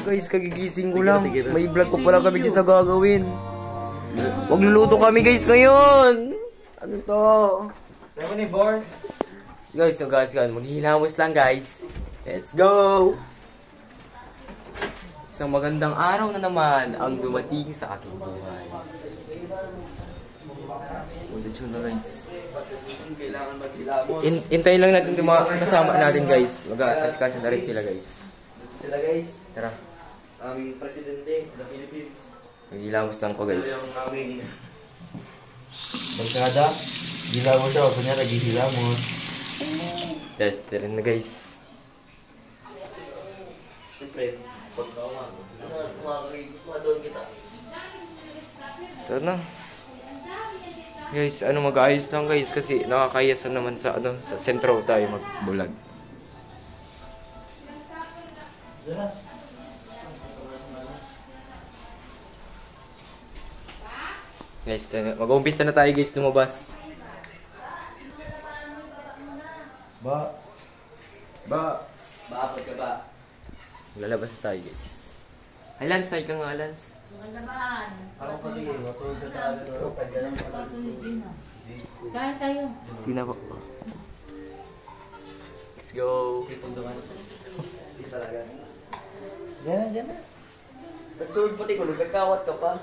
Guys, kagigising ko lang. May vlog ko pala kami guys na gagawin. Magluluto kami guys ngayon. Ano to? Saan ni board? Guys, so guys, maghihilamos lang guys. Let's go! Isang magandang araw na naman ang dumating sa aking buhay. Kondensyon na guys. Hintayin lang natin yung mga kasama natin guys. Mag-aasikasan na rin sila guys. Sila guys. Tara. Aming presidente ng Philippines. Maghihilamos lang ko guys. Yung aming Barkada. Gilamos siya. Kanya naghihilamos. Test rin na guys. siyempre, pagkawan. Gusto nga doon kita. Ito na. Guys, mag-aayos lang guys kasi nakakayasan naman sa sa sentro tayo magbulag. Guys, mag-uumpisa na tayo guys lumabas. Baapag ka ba? Lalabas na tayo guys. Ay Lance, ay ka nga Lance. Magandaan. Ako pati, matulog na tayo. Kaya tayo. Sina po. Let's go. Hindi talaga. Diyan na. Nagtulog pati ko, nagkakawat ka pa.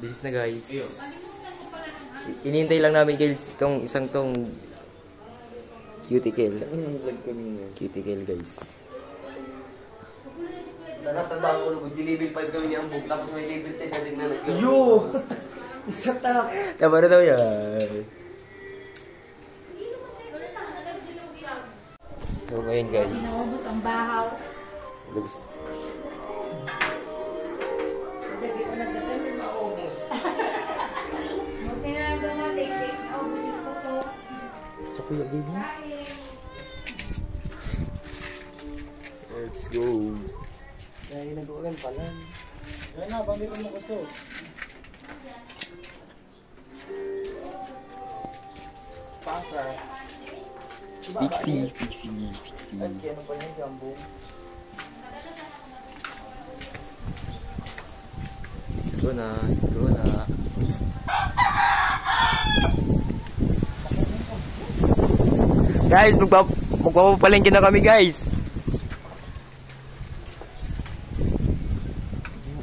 Bilis na guys. Inihintay lang namin guys itong isang cuticle. Cuticle guys. Natandaan ko nung si level 5 kami ni Ambog, tapos may level 10 na din na nag-level. Yo! Isa tap! Tama na daw yan. So ngayon guys. Naubos ang bahaw. Lubos. Lagi ko nagdagan yung maubos. Buti na lang dumating. Naubos yung photo. Sa kuya baby. Let's go. Dahil nag-ulan pala. Yan na, bami ko mo gusto. Sponsor. Pixie. At kaya ano pa niya, Jambong? Let's go na. Guys, magpapapalengke na kami guys.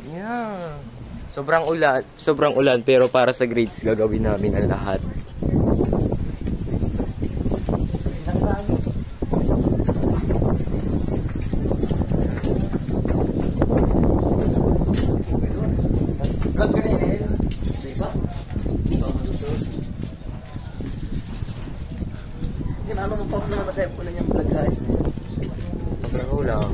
Yeah. Sobrang ulan pero para sa grades gagawin namin ang lahat. Ano mo pa na kasi ulan yung vlog guys. Sobrang ulan.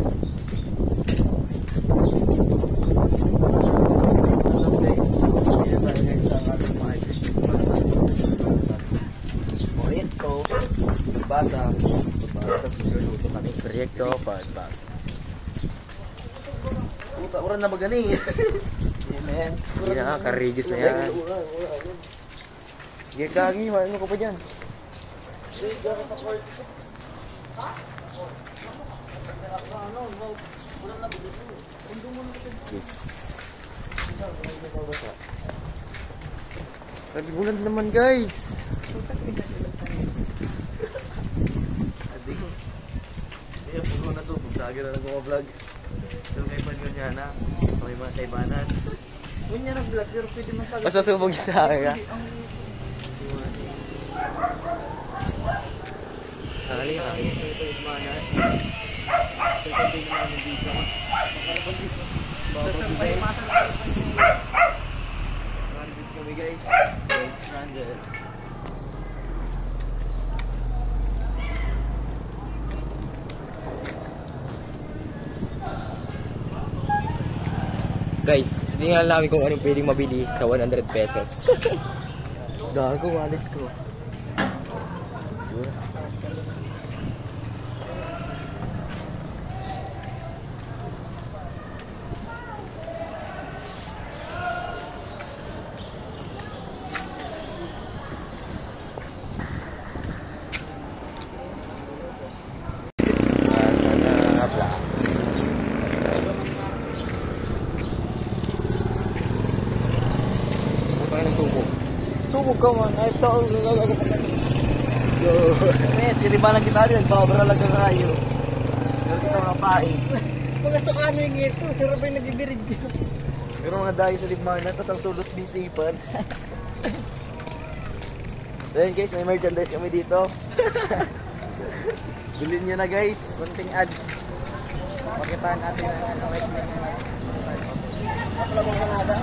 Basa. Tapos magluluto kami. Proyekto pagbasa. Puta, uran na magaling. Amen. Hindi na, ka-regious na yan. Sige kagi, ano ko pa dyan? Yes. Grabe bulan naman guys. Iya, puno na subog. Sagi na nag-vlog. Pero may panyo niya na. May mga kaibanan. Huwag niya nag-vlog, pero pwede masagay. Mas masubog sa akin ka. Nakali ka. Ito yung mana. Ito yung namin dito. Stranded kami guys. Stranded. Guys, tingnan namin kung anong pwedeng mabili sa 100 pesos. Gago, wallet ko. So, ko man. Ay, so, yes, hindi ba lang kita rin, paobra lang ka kayo. Pero kita mga pain. Mga sakano yung ito, sarap yung nagibirid yun. Pero mga dayo sa Libmana, tas ang sulot bisipan. So yun guys, may merchandise kami dito. Bilhin nyo na guys. Konting ads. Pakitaan natin ang ano right na. Kapala mong Canada.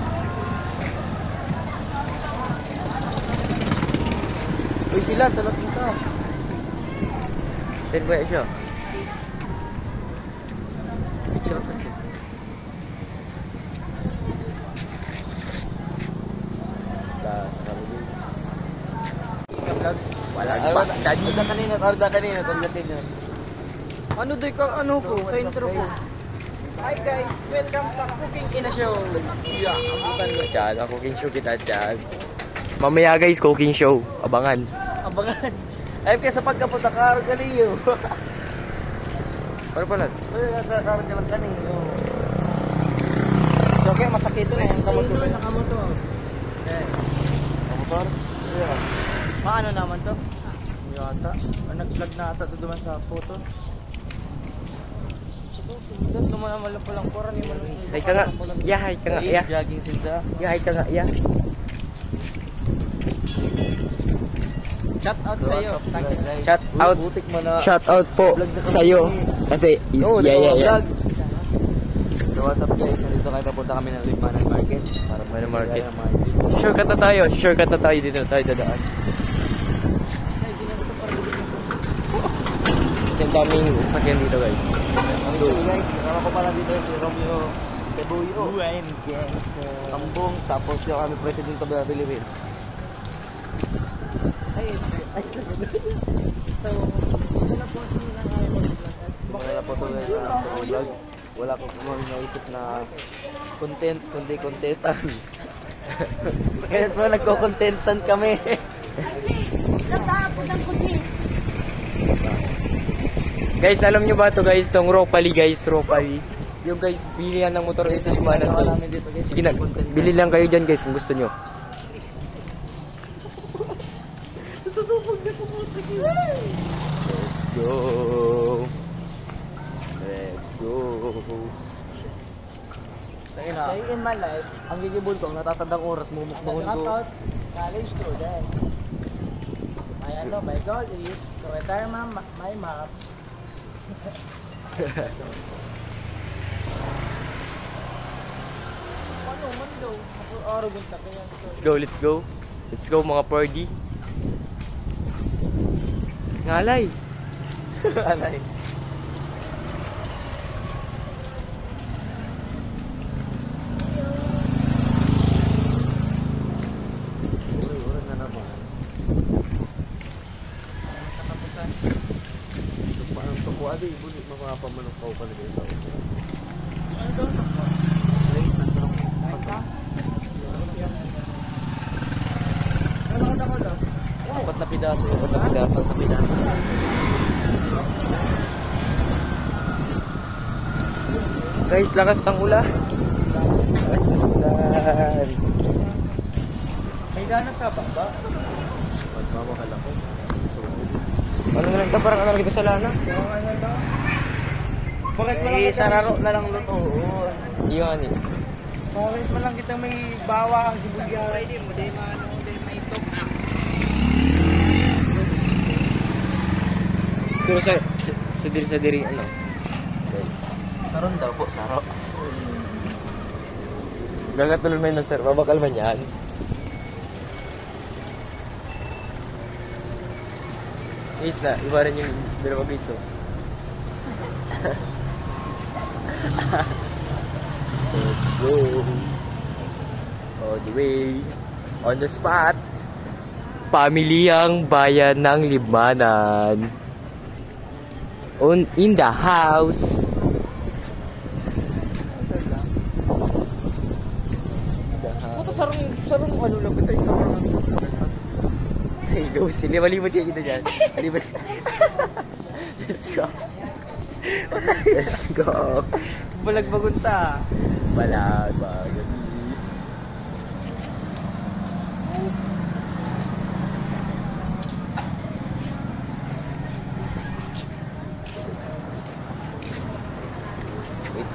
Uy sila, salat dito. Saan ba siya? Wala pa. Order kanina, tagdatin yun. Ano doy ka, ano ko, sa intro ko. Hi guys, welcome sa Cooking in a Show. Yeah, Diyan, ang cooking show kita dyan. Mamaya guys, cooking show. Abangan. Abangan. Ay, kaya sa pagkapunta, karga liyo. Para pala. Ay, nasa karga lang kanino. So, okay, masakit ito na. Nakamotor. Nakamotor. Kamotor? Yeah. Paano naman to? Yata. Nag-vlog na ata ito duman sa photo. Doon naman ang palang koran yung malang. Hay ka nga. Ya, hay ka nga. Ya. Jogging sila. Ya, hay ka nga. Ya. Shout out sa iyo. Shout out. Butik mo na. Shout out po sa'yo. Kasi, Oo, yeah. So what's up guys? Nandito kayo papunta kami ng Libmanan Market. Para Libmanan Market. ng mga Shortcut na tayo. Shortcut na tayo. Dito na tayo dadaan. Kasi ang daming sakyan dito guys. Hello guys, kasama ko pala dito si Romeo Cebuyo. I'm gangster. Tambong, tapos yung kami President of the Philippines. So, ito na po ng vlog. Simula na po ito guys sa vlog. Wala ko kumang naisip na content, kundi contentan. Kaya po nagko-contentan kami. Guys, alam nyo ba ito guys? Itong Ropali guys. Ropali. Yung guys, bilihan ng motor sa Libmanan guys. Sige na, bili lang kayo dyan guys kung gusto nyo. Susubog na pumunta kayo. Let's go. Let's go. Tayo na. Day in my life, Ang gigibol ko, ang natatandang oras, mumukbahon ko. dropout college student. My goal is to retire my map. Ano man daw? Ako aragon sa kanya. Let's go, let's go. Let's go mga party. Ngalay. Alay. Uray na naman. Ito parang tuko adi, bunit mapapamanok ka pa nila sa ulo. Ano daw? Ay, nasa lang. Ano ako daw? Apat na pidaso. Guys, lakas ng ulan. Lakas ng ulan. May gana sa baba. Magmamakala ko. Ano na lang ito? Parang ano kita sa lana? Pares mo lang Eh, kita. sararo na lang luto. Yun eh. Pares mo lang kita may bawang sibuyas. Hindi mo di maano, di may top. Pero sa diri, ano? Saron daw po, saro. Gagatulol mo yun, sir. Babakal man yan. Is na, iba rin yung 2 piso. Let's go. All the way. On the spot. Pamilyang bayan ng Libmanan. In the house. Puto sarong ano lang kita ito. Hey, go. Malimot yan kita dyan. Malimot. Let's go. Let's go. Balag bagunta. Balag, bagabis.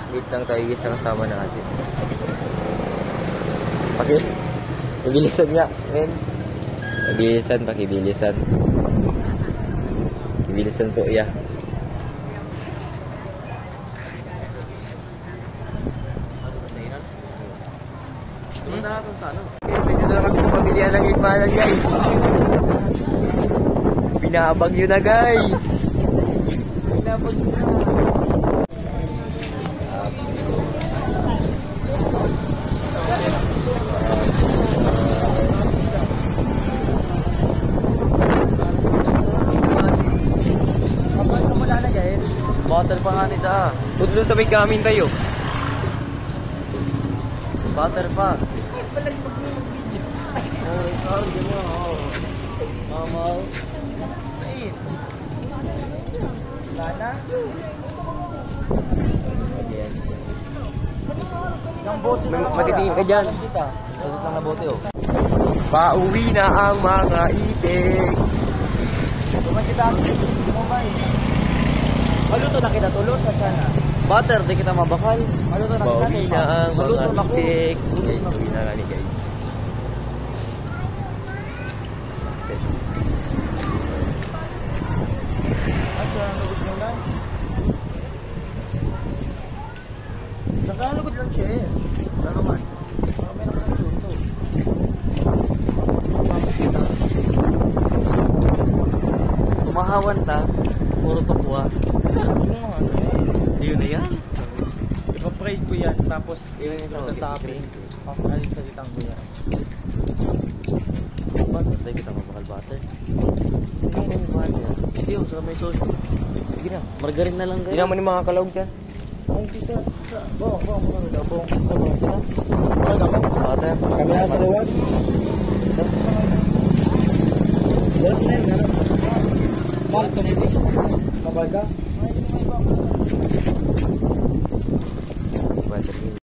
Wait lang tayo guys, ang kasama natin. Okay. Pabilisan nga, men. Pabilisan, pakibilisan. Pabilisan po, yeah. Tumunta natin sa ano? Guys, nandito na kami sa pamilya ng Ipanan, guys. Pinabag yun na, guys. Pinabag yun na. Butter pa nga nito ah. Tutlo sa may kamin tayo. Butter pa. Mama. Lana. Matitingin ka dyan. Sagot lang na bote oh. Pauwi na ang mga itik. Tuman kita. Sumabay. Maluto na kita tulos sa sana. Butter, di kita mabakal. Maluto na kita. Pauwi na ang mga Maluto itik. Guys, uwi na kami guys. Success. Nakalugod lang siya eh. Ano man? Marami lang ng luto. Tumahawan ta. Puro pakuha. Yun na yan. Ipa-fry ko yan, tapos Yun ito. sa toppings. Pasalit sa litang ko yan. Butter, di kita mabakal butter. Sige na yung butter. Sige, sa may sauce. Sige na. Margarine na lang Hindi kayo. naman yung mga kalawag dyan. Ang sisa. Bong. Butter. Kami na sa luwas. Wala na yan. Bakit ka nito? Kabaga?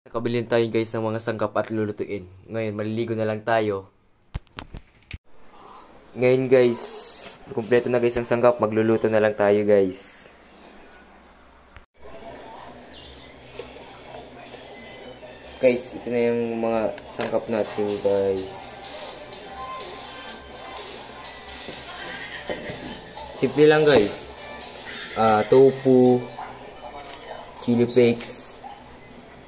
Nakabili tayo guys ng mga sangkap at lulutuin. Ngayon, maliligo na lang tayo. Ngayon guys, kumpleto na guys ang sangkap. Magluluto na lang tayo guys. Guys, ito na yung mga sangkap natin guys. Simple lang guys. Tofu, chili flakes,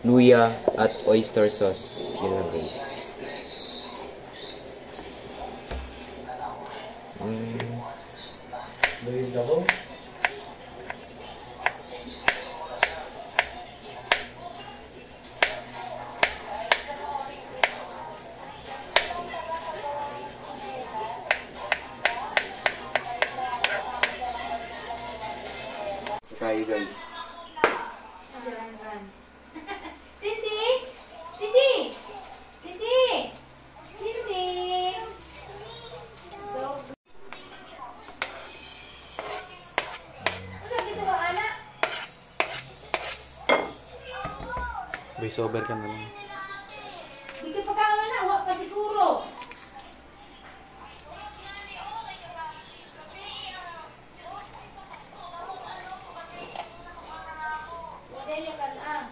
luya, at oyster sauce. Yun lang guys. Tayo guys. Cindy! Cindy! Cindy! Cindy! Ano gusto mo, anak? Voice over ka na lang. Hindi pa ka na, huwag pa siguro. Dali ka na.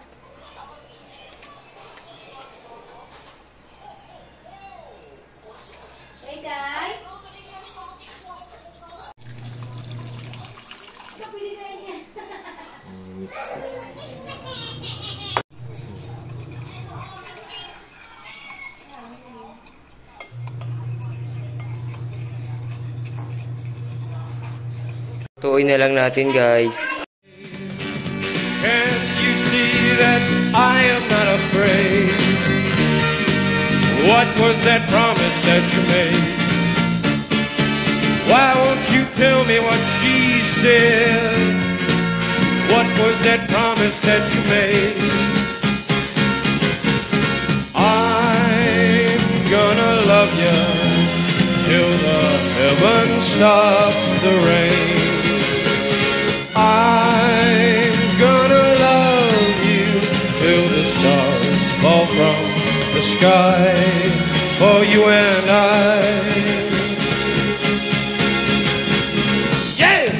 Hey, Day. Kapili na niya. Tuoy na lang natin guys. Can't you see that I am not afraid? What was that promise that you made? Why won't you tell me what she said? What was that promise that you made? I'm gonna love you till the heaven stops the rain. I'm gonna love you till the stars fall from the sky for you and I. Yeah!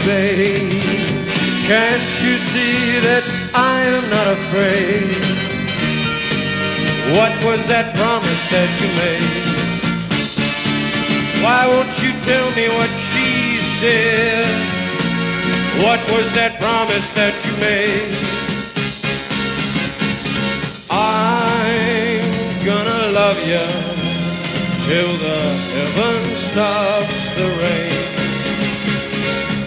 babe. Can't you see that I am not afraid? What was that promise that you made? Why won't you tell me what she said? What was that promise that you made? I'm gonna love you till the heaven stops the rain.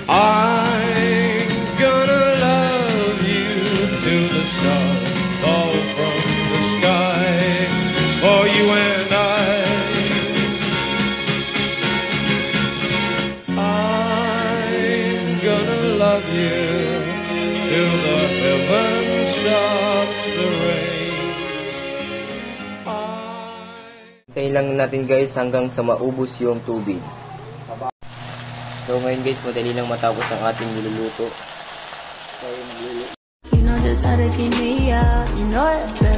I'm gonna love you till the stars fall from the sky for you and I. I'm gonna love you till the heaven stops the rain. Hintayin lang natin guys hanggang sa maubos yung tubig. So ngayon guys, madali lang matapos ang ating niluluto. You know just how to keep me out. You know it.